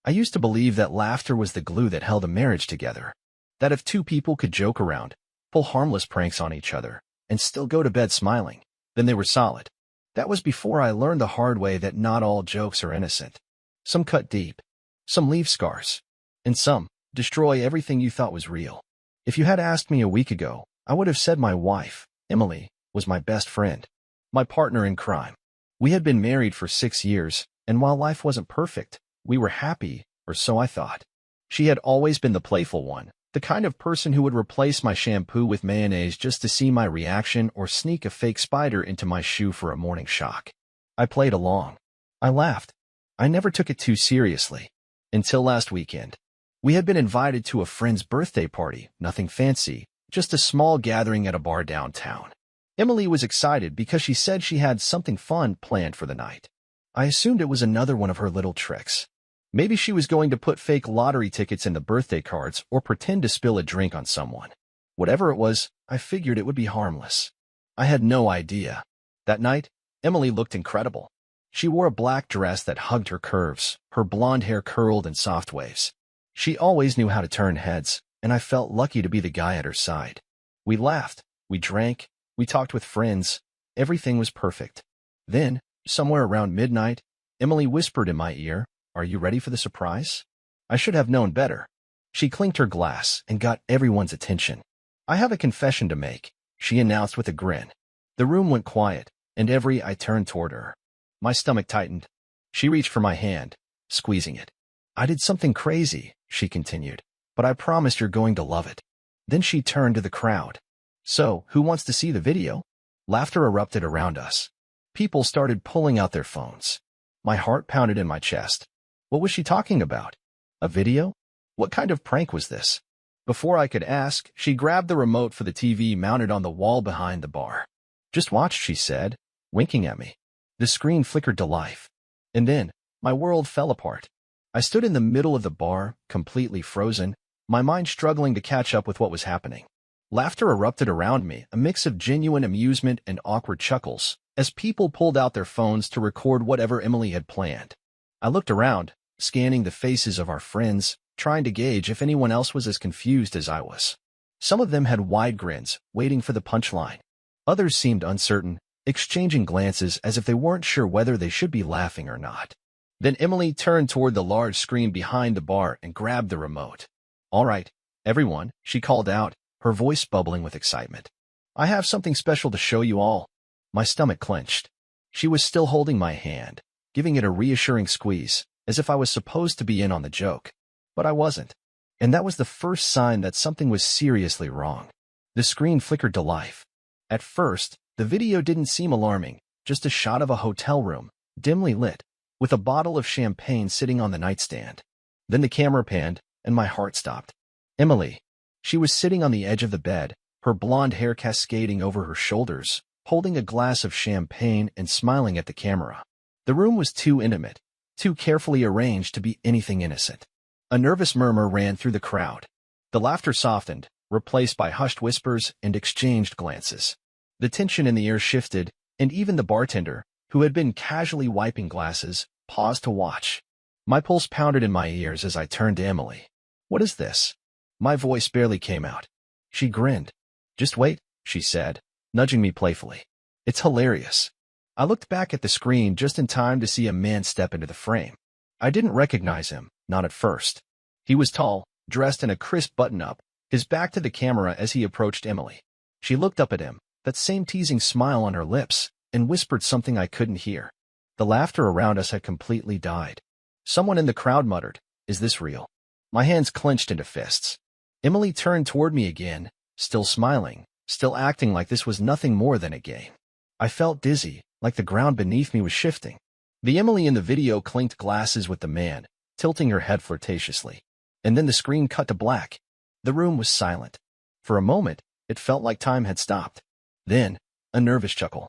I used to believe that laughter was the glue that held a marriage together. That if two people could joke around, pull harmless pranks on each other, and still go to bed smiling, then they were solid. That was before I learned the hard way that not all jokes are innocent. Some cut deep, some leave scars, and some destroy everything you thought was real. If you had asked me a week ago, I would have said my wife, Emily, was my best friend, my partner in crime. We had been married for 6 years, and while life wasn't perfect, we were happy, or so I thought. She had always been the playful one, the kind of person who would replace my shampoo with mayonnaise just to see my reaction or sneak a fake spider into my shoe for a morning shock. I played along. I laughed. I never took it too seriously. Until last weekend. We had been invited to a friend's birthday party, nothing fancy, just a small gathering at a bar downtown. Emily was excited because she said she had something fun planned for the night. I assumed it was another one of her little tricks. Maybe she was going to put fake lottery tickets in the birthday cards or pretend to spill a drink on someone. Whatever it was, I figured it would be harmless. I had no idea. That night, Emily looked incredible. She wore a black dress that hugged her curves, her blonde hair curled in soft waves. She always knew how to turn heads, and I felt lucky to be the guy at her side. We laughed, we drank, we talked with friends. Everything was perfect. Then, somewhere around midnight, Emily whispered in my ear, "Are you ready for the surprise?" I should have known better. She clinked her glass and got everyone's attention. "I have a confession to make," she announced with a grin. The room went quiet, and I turned toward her. My stomach tightened. She reached for my hand, squeezing it. "I did something crazy," she continued, "but I promise you're going to love it." Then she turned to the crowd. "So, who wants to see the video?" Laughter erupted around us. People started pulling out their phones. My heart pounded in my chest. What was she talking about? A video? What kind of prank was this? Before I could ask, she grabbed the remote for the TV mounted on the wall behind the bar. "Just watch," she said, winking at me. The screen flickered to life. And then, my world fell apart. I stood in the middle of the bar, completely frozen, my mind struggling to catch up with what was happening. Laughter erupted around me, a mix of genuine amusement and awkward chuckles, as people pulled out their phones to record whatever Emily had planned. I looked around, scanning the faces of our friends, trying to gauge if anyone else was as confused as I was. Some of them had wide grins, waiting for the punchline. Others seemed uncertain, exchanging glances as if they weren't sure whether they should be laughing or not. Then Emily turned toward the large screen behind the bar and grabbed the remote. "All right, everyone," she called out, her voice bubbling with excitement. "I have something special to show you all." My stomach clenched. She was still holding my hand, giving it a reassuring squeeze, as if I was supposed to be in on the joke. But I wasn't. And that was the first sign that something was seriously wrong. The screen flickered to life. At first, the video didn't seem alarming, just a shot of a hotel room, dimly lit, with a bottle of champagne sitting on the nightstand. Then the camera panned, and my heart stopped. Emily. She was sitting on the edge of the bed, her blonde hair cascading over her shoulders, holding a glass of champagne and smiling at the camera. The room was too intimate, too carefully arranged to be anything innocent. A nervous murmur ran through the crowd. The laughter softened, replaced by hushed whispers and exchanged glances. The tension in the air shifted, and even the bartender, who had been casually wiping glasses, paused to watch. My pulse pounded in my ears as I turned to Emily. "What is this?" My voice barely came out. She grinned. "Just wait," she said, nudging me playfully. "It's hilarious." I looked back at the screen just in time to see a man step into the frame. I didn't recognize him, not at first. He was tall, dressed in a crisp button-up, his back to the camera as he approached Emily. She looked up at him, that same teasing smile on her lips, and whispered something I couldn't hear. The laughter around us had completely died. Someone in the crowd muttered, "Is this real?" My hands clenched into fists. Emily turned toward me again, still smiling, still acting like this was nothing more than a game. I felt dizzy, like the ground beneath me was shifting. The Emily in the video clinked glasses with the man, tilting her head flirtatiously. And then the screen cut to black. The room was silent. For a moment, it felt like time had stopped. Then, a nervous chuckle.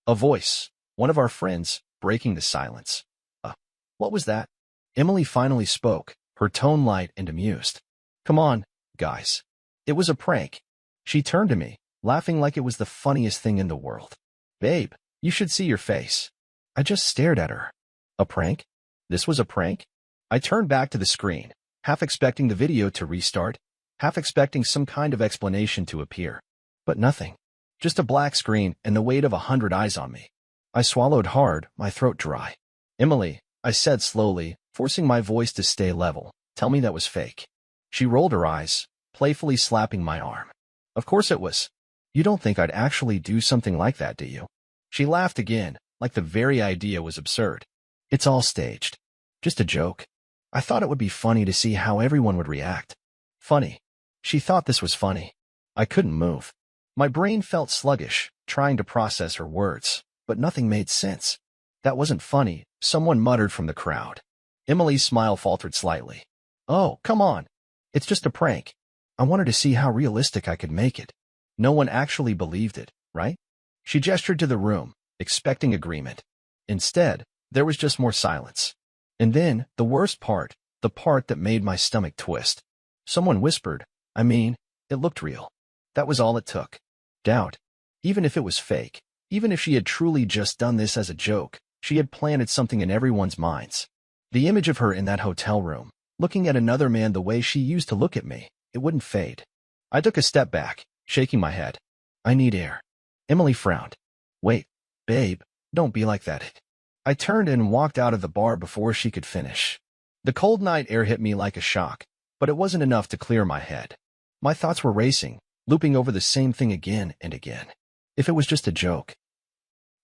A voice, one of our friends, breaking the silence. What was that?" Emily finally spoke, her tone light and amused. "Come on, guys. It was a prank." She turned to me, laughing like it was the funniest thing in the world. "Babe, you should see your face." I just stared at her. A prank? This was a prank? I turned back to the screen, half expecting the video to restart, half expecting some kind of explanation to appear. But nothing. Just a black screen and the weight of 100 eyes on me. I swallowed hard, my throat dry. "Emily," I said slowly, forcing my voice to stay level, "tell me that was fake." She rolled her eyes, playfully slapping my arm. "Of course it was. You don't think I'd actually do something like that, do you?" She laughed again, like the very idea was absurd. "It's all staged. Just a joke. I thought it would be funny to see how everyone would react." Funny. She thought this was funny. I couldn't move. My brain felt sluggish, trying to process her words, but nothing made sense. "That wasn't funny," someone muttered from the crowd. Emily's smile faltered slightly. "Oh, come on. It's just a prank. I wanted to see how realistic I could make it. No one actually believed it, right?" She gestured to the room, expecting agreement. Instead, there was just more silence. And then, the worst part, the part that made my stomach twist. Someone whispered, it looked real. That was all it took. Doubt. Even if it was fake, even if she had truly just done this as a joke, she had planted something in everyone's minds. The image of her in that hotel room, looking at another man the way she used to look at me, it wouldn't fade. I took a step back, shaking my head. "I need air." Emily frowned. "Wait, babe, don't be like that." I turned and walked out of the bar before she could finish. The cold night air hit me like a shock, but it wasn't enough to clear my head. My thoughts were racing, looping over the same thing again and again. If it was just a joke,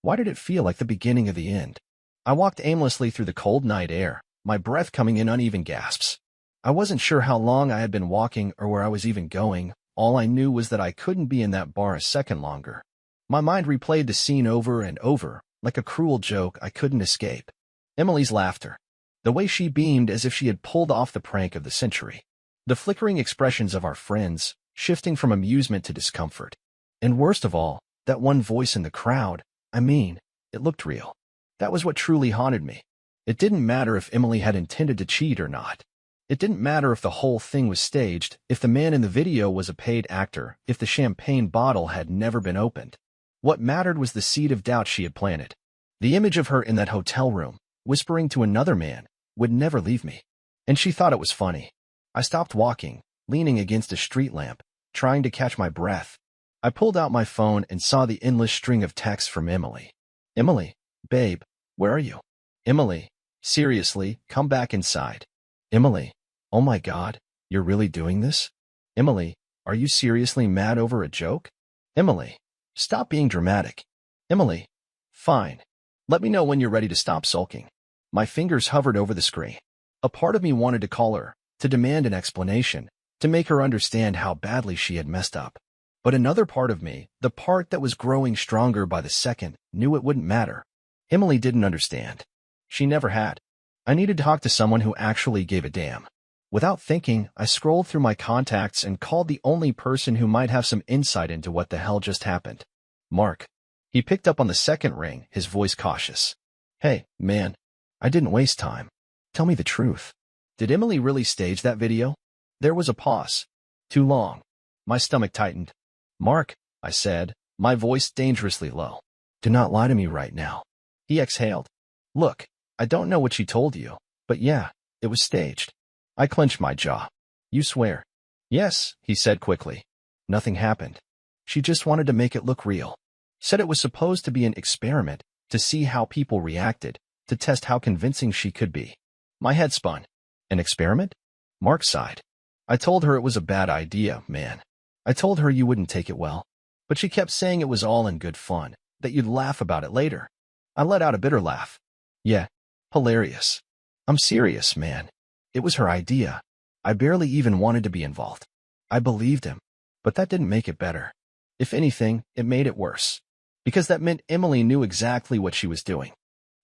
why did it feel like the beginning of the end? I walked aimlessly through the cold night air, my breath coming in uneven gasps. I wasn't sure how long I had been walking or where I was even going. All I knew was that I couldn't be in that bar a second longer. My mind replayed the scene over and over, like a cruel joke I couldn't escape. Emily's laughter. The way she beamed as if she had pulled off the prank of the century. The flickering expressions of our friends, shifting from amusement to discomfort. And worst of all, that one voice in the crowd, it looked real. That was what truly haunted me. It didn't matter if Emily had intended to cheat or not. It didn't matter if the whole thing was staged, if the man in the video was a paid actor, if the champagne bottle had never been opened. What mattered was the seed of doubt she had planted. The image of her in that hotel room, whispering to another man, would never leave me. And she thought it was funny. I stopped walking, leaning against a street lamp, trying to catch my breath. I pulled out my phone and saw the endless string of texts from Emily. "Emily, babe, where are you?" "Emily, seriously, come back inside." "Emily, oh my God, you're really doing this?" "Emily, are you seriously mad over a joke?" "Emily, stop being dramatic." "Emily, fine. Let me know when you're ready to stop sulking." My fingers hovered over the screen. A part of me wanted to call her, to demand an explanation, to make her understand how badly she had messed up. But another part of me, the part that was growing stronger by the second, knew it wouldn't matter. Emily didn't understand. She never had. I needed to talk to someone who actually gave a damn. Without thinking, I scrolled through my contacts and called the only person who might have some insight into what the hell just happened. Mark. He picked up on the second ring, his voice cautious. "Hey, man. I didn't waste time. Tell me the truth. Did Emily really stage that video?" There was a pause. Too long. My stomach tightened. "Mark," I said, my voice dangerously low. "Do not lie to me right now." He exhaled. "Look, I don't know what she told you, but yeah, it was staged." I clenched my jaw. "You swear?" "Yes," he said quickly. "Nothing happened. She just wanted to make it look real. Said it was supposed to be an experiment, to see how people reacted, to test how convincing she could be." My head spun. "An experiment?" Mark sighed. "I told her it was a bad idea, man. I told her you wouldn't take it well. But she kept saying it was all in good fun, that you'd laugh about it later." I let out a bitter laugh. "Yeah, hilarious. I'm serious, man. It was her idea. I barely even wanted to be involved. I believed him. But that didn't make it better. If anything, it made it worse. Because that meant Emily knew exactly what she was doing.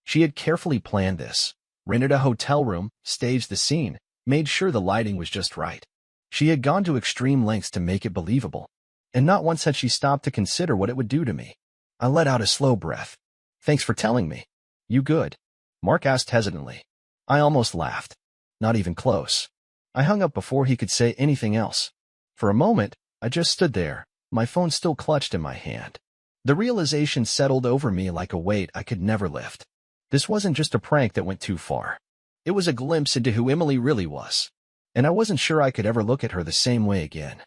She had carefully planned this, rented a hotel room, staged the scene, made sure the lighting was just right. She had gone to extreme lengths to make it believable. And not once had she stopped to consider what it would do to me. I let out a slow breath. "Thanks for telling me. You good?" Mark asked hesitantly. I almost laughed. Not even close. I hung up before he could say anything else. For a moment, I just stood there, my phone still clutched in my hand. The realization settled over me like a weight I could never lift. This wasn't just a prank that went too far. It was a glimpse into who Emily really was. And I wasn't sure I could ever look at her the same way again.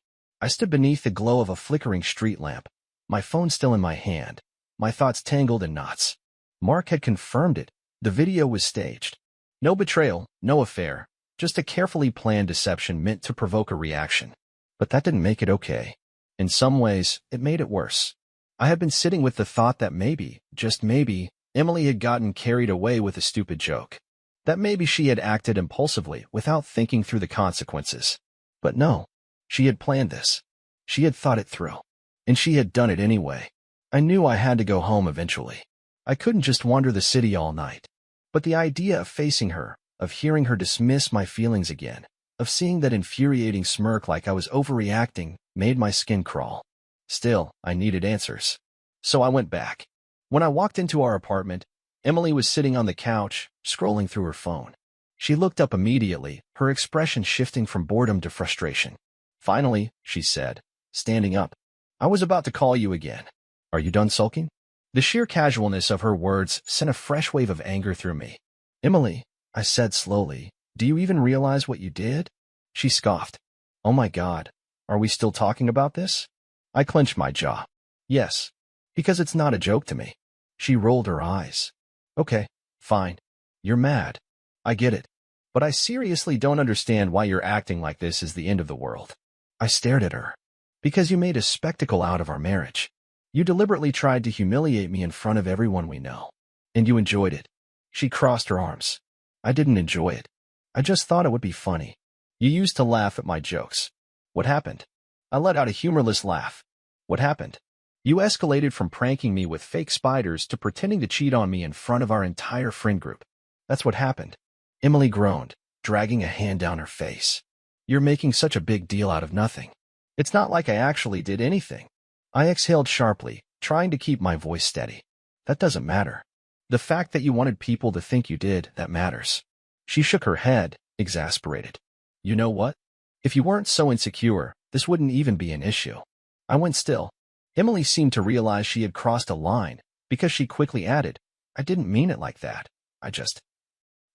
I stood beneath the glow of a flickering street lamp, my phone still in my hand, my thoughts tangled in knots. Mark had confirmed it. The video was staged. No betrayal, no affair, just a carefully planned deception meant to provoke a reaction. But that didn't make it okay. In some ways, it made it worse. I had been sitting with the thought that maybe, just maybe, Emily had gotten carried away with a stupid joke. That maybe she had acted impulsively without thinking through the consequences. But no, she had planned this. She had thought it through. And she had done it anyway. I knew I had to go home eventually. I couldn't just wander the city all night. But the idea of facing her, of hearing her dismiss my feelings again, of seeing that infuriating smirk like I was overreacting, made my skin crawl. Still, I needed answers. So I went back. When I walked into our apartment, Emily was sitting on the couch, scrolling through her phone. She looked up immediately, her expression shifting from boredom to frustration. Finally, she said, standing up. I was about to call you again. Are you done sulking? The sheer casualness of her words sent a fresh wave of anger through me. Emily, I said slowly, do you even realize what you did? She scoffed. Oh my God, are we still talking about this? I clenched my jaw. Yes, because it's not a joke to me. She rolled her eyes. Okay, fine. You're mad. I get it. But I seriously don't understand why you're acting like this is the end of the world. I stared at her. Because you made a spectacle out of our marriage. You deliberately tried to humiliate me in front of everyone we know. And you enjoyed it. She crossed her arms. I didn't enjoy it. I just thought it would be funny. You used to laugh at my jokes. What happened? I let out a humorless laugh. What happened? You escalated from pranking me with fake spiders to pretending to cheat on me in front of our entire friend group. That's what happened. Emily groaned, dragging a hand down her face. You're making such a big deal out of nothing. It's not like I actually did anything. I exhaled sharply, trying to keep my voice steady. That doesn't matter. The fact that you wanted people to think you did, that matters. She shook her head, exasperated. You know what? If you weren't so insecure, this wouldn't even be an issue. I went still. Emily seemed to realize she had crossed a line, because she quickly added, I didn't mean it like that.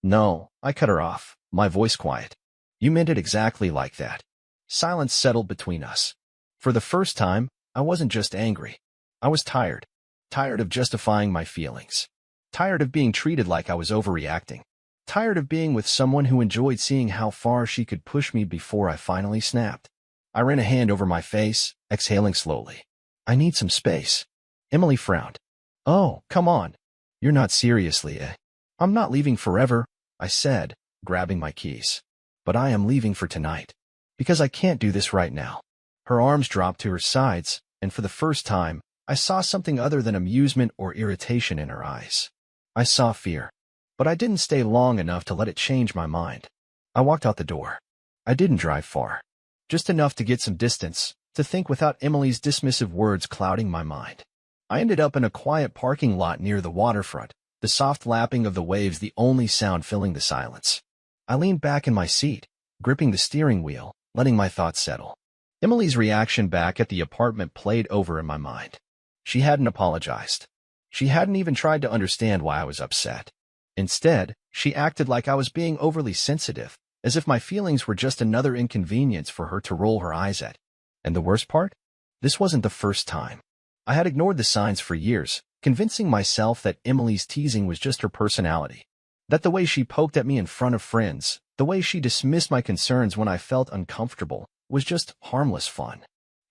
No, I cut her off, my voice quiet. You meant it exactly like that. Silence settled between us. For the first time, I wasn't just angry. I was tired. Tired of justifying my feelings. Tired of being treated like I was overreacting. Tired of being with someone who enjoyed seeing how far she could push me before I finally snapped. I ran a hand over my face, exhaling slowly. I need some space. Emily frowned. Oh, come on. You're not seriously, eh? I'm not leaving forever, I said, grabbing my keys. But I am leaving for tonight. Because I can't do this right now. Her arms dropped to her sides, and for the first time, I saw something other than amusement or irritation in her eyes. I saw fear. But I didn't stay long enough to let it change my mind. I walked out the door. I didn't drive far. Just enough to get some distance, to think without Emily's dismissive words clouding my mind. I ended up in a quiet parking lot near the waterfront, the soft lapping of the waves the only sound filling the silence. I leaned back in my seat, gripping the steering wheel, letting my thoughts settle. Emily's reaction back at the apartment played over in my mind. She hadn't apologized. She hadn't even tried to understand why I was upset. Instead, she acted like I was being overly sensitive, as if my feelings were just another inconvenience for her to roll her eyes at. And the worst part? This wasn't the first time. I had ignored the signs for years, convincing myself that Emily's teasing was just her personality. That the way she poked at me in front of friends, the way she dismissed my concerns when I felt uncomfortable, was just harmless fun.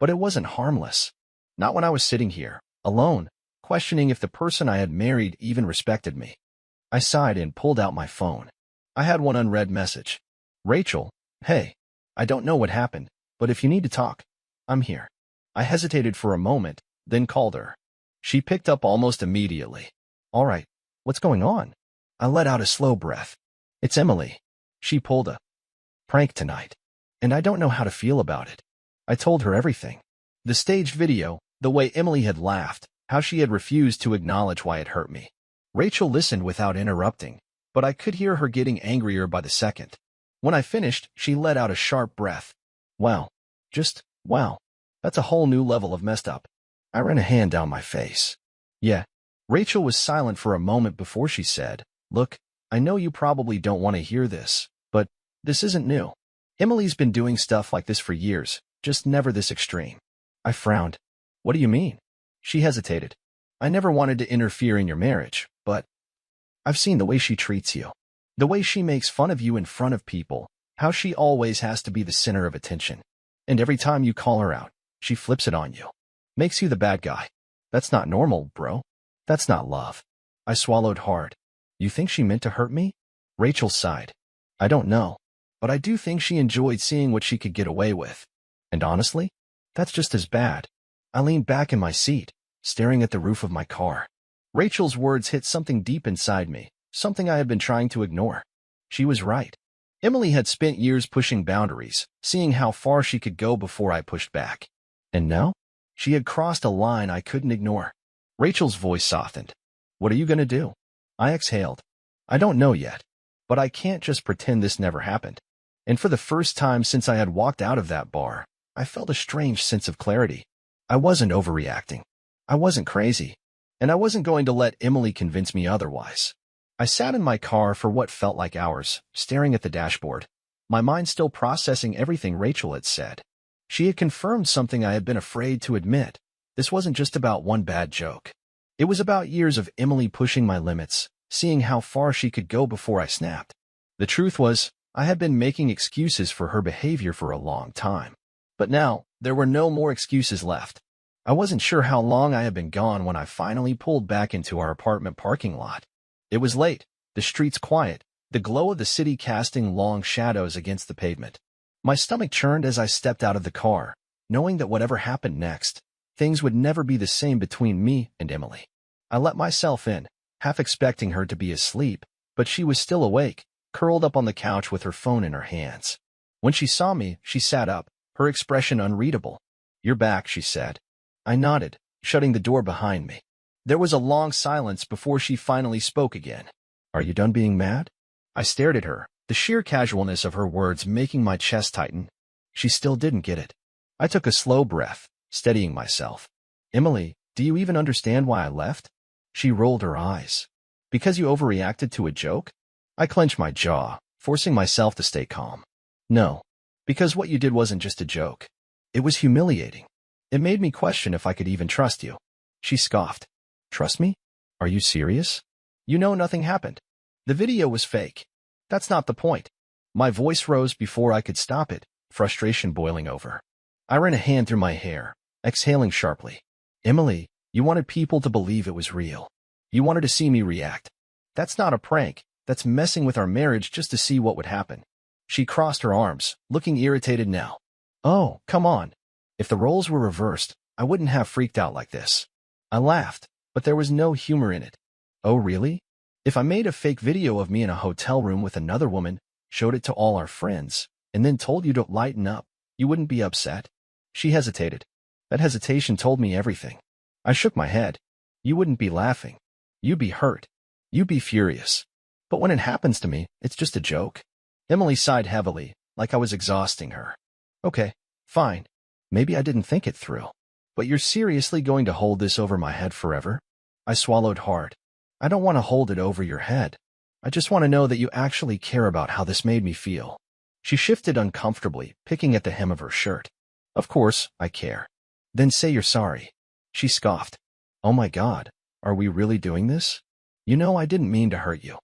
But it wasn't harmless. Not when I was sitting here, alone, questioning if the person I had married even respected me. I sighed and pulled out my phone. I had one unread message. Rachel, hey, I don't know what happened, but if you need to talk, I'm here. I hesitated for a moment, then called her. She picked up almost immediately. All right, what's going on? I let out a slow breath. It's Emily. She pulled a prank tonight, and I don't know how to feel about it. I told her everything. The staged video, the way Emily had laughed, how she had refused to acknowledge why it hurt me. Rachel listened without interrupting, but I could hear her getting angrier by the second. When I finished, she let out a sharp breath. Wow. Just, wow. That's a whole new level of messed up. I ran a hand down my face. Yeah. Rachel was silent for a moment before she said, look, I know you probably don't want to hear this, but this isn't new. Emily's been doing stuff like this for years, just never this extreme. I frowned. What do you mean? She hesitated. I never wanted to interfere in your marriage, but I've seen the way she treats you. The way she makes fun of you in front of people, how she always has to be the center of attention. And every time you call her out, she flips it on you. Makes you the bad guy. That's not normal, bro. That's not love. I swallowed hard. You think she meant to hurt me? Rachel sighed. I don't know, but I do think she enjoyed seeing what she could get away with. And honestly, that's just as bad. I leaned back in my seat, staring at the roof of my car. Rachel's words hit something deep inside me, something I had been trying to ignore. She was right. Emily had spent years pushing boundaries, seeing how far she could go before I pushed back. And now? She had crossed a line I couldn't ignore. Rachel's voice softened. What are you going to do? I exhaled. I don't know yet, but I can't just pretend this never happened. And for the first time since I had walked out of that bar, I felt a strange sense of clarity. I wasn't overreacting. I wasn't crazy. And I wasn't going to let Emily convince me otherwise. I sat in my car for what felt like hours, staring at the dashboard, my mind still processing everything Rachel had said. She had confirmed something I had been afraid to admit. This wasn't just about one bad joke. It was about years of Emily pushing my limits, seeing how far she could go before I snapped. The truth was, I had been making excuses for her behavior for a long time. But now, there were no more excuses left. I wasn't sure how long I had been gone when I finally pulled back into our apartment parking lot. It was late, the streets quiet, the glow of the city casting long shadows against the pavement. My stomach churned as I stepped out of the car, knowing that whatever happened next, things would never be the same between me and Emily. I let myself in, half expecting her to be asleep, but she was still awake, curled up on the couch with her phone in her hands. When she saw me, she sat up, her expression unreadable. You're back, she said. I nodded, shutting the door behind me. There was a long silence before she finally spoke again. Are you done being mad? I stared at her, the sheer casualness of her words making my chest tighten. She still didn't get it. I took a slow breath, steadying myself. Emily, do you even understand why I left? She rolled her eyes. Because you overreacted to a joke? I clenched my jaw, forcing myself to stay calm. No, because what you did wasn't just a joke. It was humiliating. It made me question if I could even trust you. She scoffed. Trust me? Are you serious? You know nothing happened. The video was fake. That's not the point. My voice rose before I could stop it, frustration boiling over. I ran a hand through my hair, exhaling sharply. Emily, you wanted people to believe it was real. You wanted to see me react. That's not a prank. That's messing with our marriage just to see what would happen. She crossed her arms, looking irritated now. Oh, come on. If the roles were reversed, I wouldn't have freaked out like this. I laughed, but there was no humor in it. Oh, really? If I made a fake video of me in a hotel room with another woman, showed it to all our friends, and then told you to lighten up, you wouldn't be upset? She hesitated. That hesitation told me everything. I shook my head. You wouldn't be laughing. You'd be hurt. You'd be furious. But when it happens to me, it's just a joke. Emily sighed heavily, like I was exhausting her. Okay, fine. Maybe I didn't think it through. But you're seriously going to hold this over my head forever? I swallowed hard. I don't want to hold it over your head. I just want to know that you actually care about how this made me feel. She shifted uncomfortably, picking at the hem of her shirt. Of course, I care. Then say you're sorry. She scoffed. Oh my God, are we really doing this? You know I didn't mean to hurt you.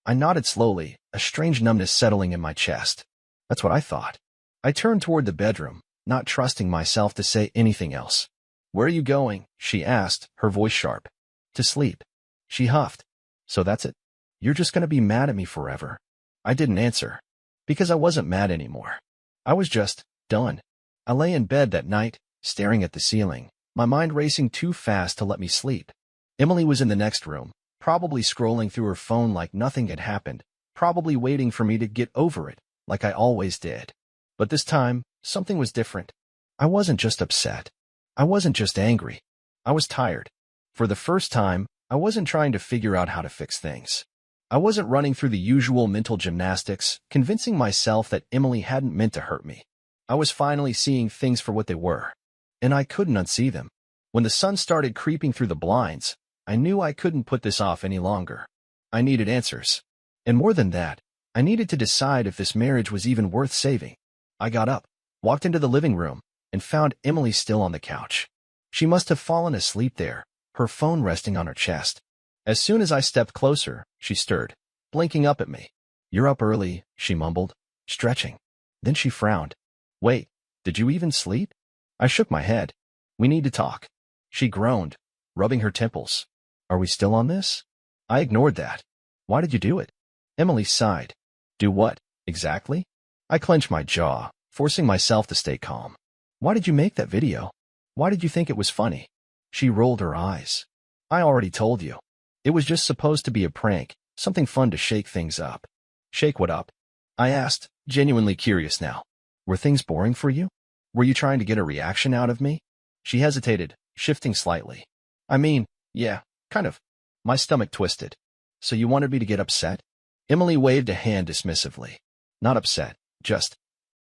I nodded slowly, a strange numbness settling in my chest. That's what I thought. I turned toward the bedroom, not trusting myself to say anything else. Where are you going? She asked, her voice sharp. To sleep. She huffed. So that's it? You're just going to be mad at me forever? I didn't answer. Because I wasn't mad anymore. I was just done. I lay in bed that night, staring at the ceiling, my mind racing too fast to let me sleep. Emily was in the next room, probably scrolling through her phone like nothing had happened, probably waiting for me to get over it, like I always did. But this time, something was different. I wasn't just upset. I wasn't just angry. I was tired. For the first time, I wasn't trying to figure out how to fix things. I wasn't running through the usual mental gymnastics, convincing myself that Emily hadn't meant to hurt me. I was finally seeing things for what they were. And I couldn't unsee them. When the sun started creeping through the blinds, I knew I couldn't put this off any longer. I needed answers. And more than that, I needed to decide if this marriage was even worth saving. I got up, walked into the living room, and found Emily still on the couch. She must have fallen asleep there, her phone resting on her chest. As soon as I stepped closer, she stirred, blinking up at me. "You're up early," she mumbled, stretching. Then she frowned. "Wait, did you even sleep?" I shook my head. "We need to talk." She groaned, rubbing her temples. "Are we still on this?" I ignored that. "Why did you do it?" Emily sighed. "Do what, exactly?" I clenched my jaw, forcing myself to stay calm. "Why did you make that video? Why did you think it was funny?" She rolled her eyes. "I already told you. It was just supposed to be a prank, something fun to shake things up." "Shake what up?" I asked, genuinely curious now. "Were things boring for you? Were you trying to get a reaction out of me?" She hesitated, shifting slightly. "I mean, yeah, kind of." My stomach twisted. "So you wanted me to get upset?" Emily waved a hand dismissively. "Not upset, just...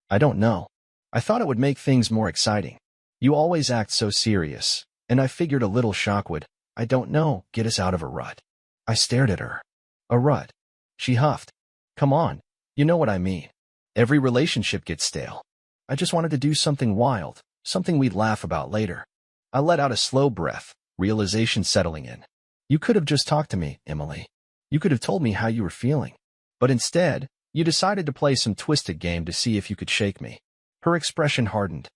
I don't know. I thought it would make things more exciting. You always act so serious, and I figured a little shock would, I don't know, get us out of a rut." I stared at her. "A rut?" She huffed. "Come on, you know what I mean. Every relationship gets stale. I just wanted to do something wild, something we'd laugh about later." I let out a slow breath, realization settling in. "You could have just talked to me, Emily. You could have told me how you were feeling. But instead, you decided to play some twisted game to see if you could shake me." Her expression hardened.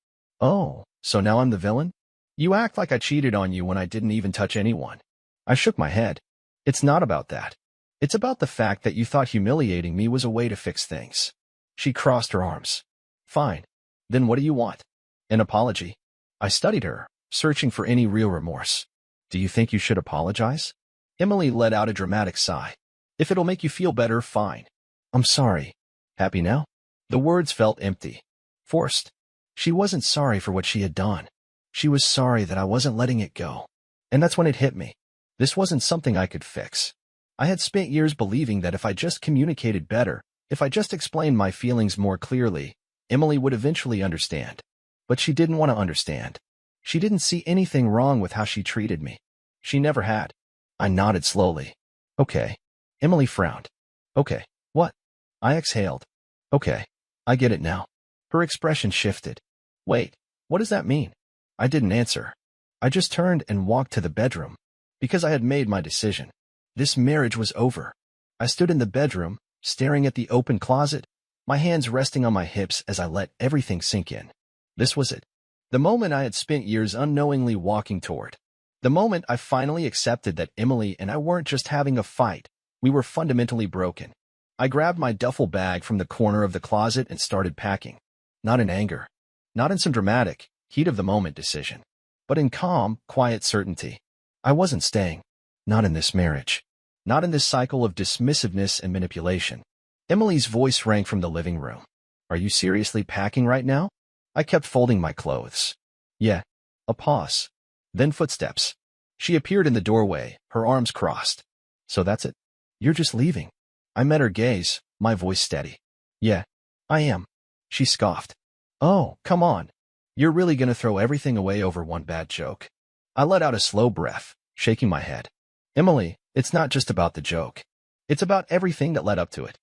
"Oh, so now I'm the villain? You act like I cheated on you when I didn't even touch anyone." I shook my head. "It's not about that. It's about the fact that you thought humiliating me was a way to fix things." She crossed her arms. "Fine. Then what do you want?" "An apology." I studied her, searching for any real remorse. "Do you think you should apologize?" Emily let out a dramatic sigh. "If it'll make you feel better, fine." "I'm sorry." "Happy now?" The words felt empty, forced. She wasn't sorry for what she had done. She was sorry that I wasn't letting it go. And that's when it hit me. This wasn't something I could fix. I had spent years believing that if I just communicated better, if I just explained my feelings more clearly, Emily would eventually understand. But she didn't want to understand. She didn't see anything wrong with how she treated me. She never had. I nodded slowly. "Okay." Emily frowned. "Okay, what?" I exhaled. "Okay, I get it now." Her expression shifted. "Wait, what does that mean?" I didn't answer. I just turned and walked to the bedroom, because I had made my decision. This marriage was over. I stood in the bedroom, staring at the open closet, my hands resting on my hips as I let everything sink in. This was it. The moment I had spent years unknowingly walking toward. The moment I finally accepted that Emily and I weren't just having a fight, we were fundamentally broken. I grabbed my duffel bag from the corner of the closet and started packing. Not in anger. Not in some dramatic, heat-of-the-moment decision. But in calm, quiet certainty. I wasn't staying. Not in this marriage. Not in this cycle of dismissiveness and manipulation. Emily's voice rang from the living room. "Are you seriously packing right now?" I kept folding my clothes. "Yeah." A pause. Then footsteps. She appeared in the doorway, her arms crossed. "So that's it? You're just leaving?" I met her gaze, my voice steady. "Yeah, I am." She scoffed. "Oh, come on. You're really gonna throw everything away over one bad joke?" I let out a slow breath, shaking my head. "Emily, it's not just about the joke. It's about everything that led up to it.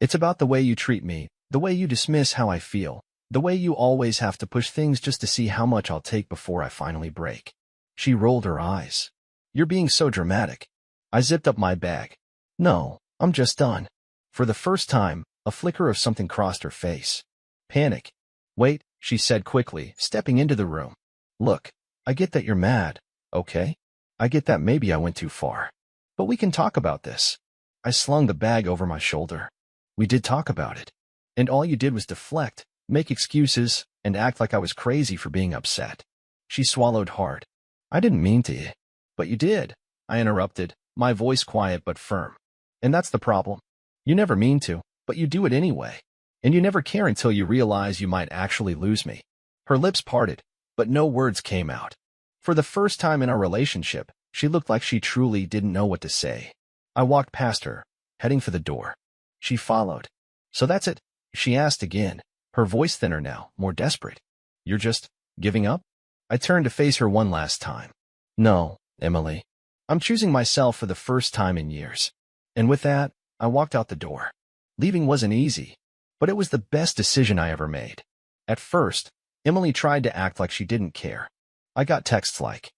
It's about the way you treat me, the way you dismiss how I feel, the way you always have to push things just to see how much I'll take before I finally break." She rolled her eyes. "You're being so dramatic." I zipped up my bag. "No, I'm just done." For the first time, a flicker of something crossed her face. Panic. "Wait," she said quickly, stepping into the room. "Look, I get that you're mad, okay? I get that maybe I went too far. But we can talk about this." I slung the bag over my shoulder. "We did talk about it. And all you did was deflect, make excuses, and act like I was crazy for being upset." She swallowed hard. "I didn't mean to." "But you did," I interrupted, my voice quiet but firm. "And that's the problem. You never mean to, but you do it anyway. And you never care until you realize you might actually lose me." Her lips parted, but no words came out. For the first time in our relationship, she looked like she truly didn't know what to say. I walked past her, heading for the door. She followed. "So that's it?" she asked again, her voice thinner now, more desperate. "You're just giving up?" I turned to face her one last time. "No, Emily. I'm choosing myself for the first time in years." And with that, I walked out the door. Leaving wasn't easy, but it was the best decision I ever made. At first, Emily tried to act like she didn't care. I got texts like,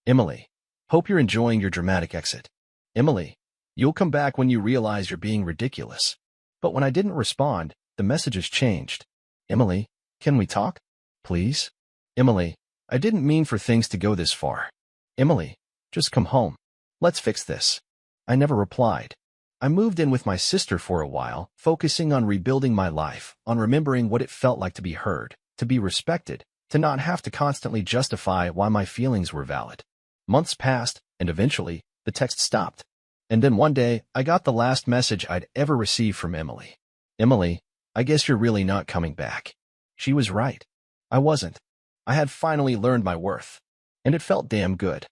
"Emily, hope you're enjoying your dramatic exit. Emily, you'll come back when you realize you're being ridiculous." But when I didn't respond, the messages changed. "Emily, can we talk? Please? Emily, I didn't mean for things to go this far. Emily, just come home. Let's fix this." I never replied. I moved in with my sister for a while, focusing on rebuilding my life, on remembering what it felt like to be heard, to be respected, to not have to constantly justify why my feelings were valid. Months passed, and eventually, the text stopped. And then one day, I got the last message I'd ever received from Emily. "Emily, I guess you're really not coming back." She was right. I wasn't. I had finally learned my worth. And it felt damn good.